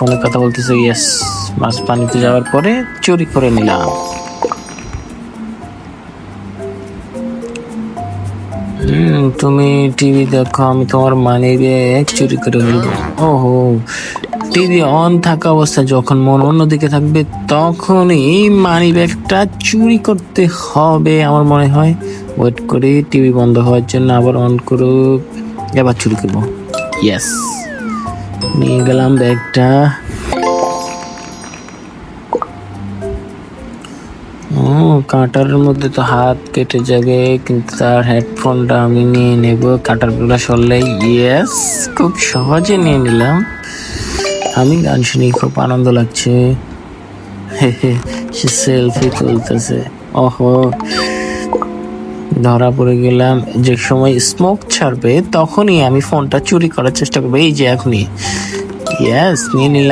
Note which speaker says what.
Speaker 1: ফোনে কথা বলতেছে। ইয়েস, মাছ পানিতে যাওয়ার পরে চুরি করে নিলাম। তুমি টিভি দেখো, আমি তোমার মানি ব্যাগ চুরি করে ফেলবো। ওহো, টিভি অন থাকা অবস্থায় যখন মন অন্যদিকে থাকবে তখনই মানি ব্যাগটা চুরি করতে হবে আমার মনে হয়। ওয়েট করি টিভি বন্ধ হওয়ার জন্য, আবার অন করুক, এবার চুরি করবো। ইয়েস, নিয়ে গেলাম ব্যাগটা। কাঁটার মধ্যে তো হাত কেটে যাবে, কিন্তু তার হেডফোনটা আমি নিয়ে নেব কাঁটার গুলা সরলে। ইয়েস, খুব সহজে নিয়ে নিলাম। আমি গান শুনি, খুব আনন্দ লাগছে। সে সেলফি তুলতেছে। ওহো, ধরা পড়ে গেলাম। যে সময় স্মোক ছাড়বে তখনই আমি ফোনটা চুরি করার চেষ্টা করবো। এই যে এখনই। ইয়েস, নিয়ে নিলাম।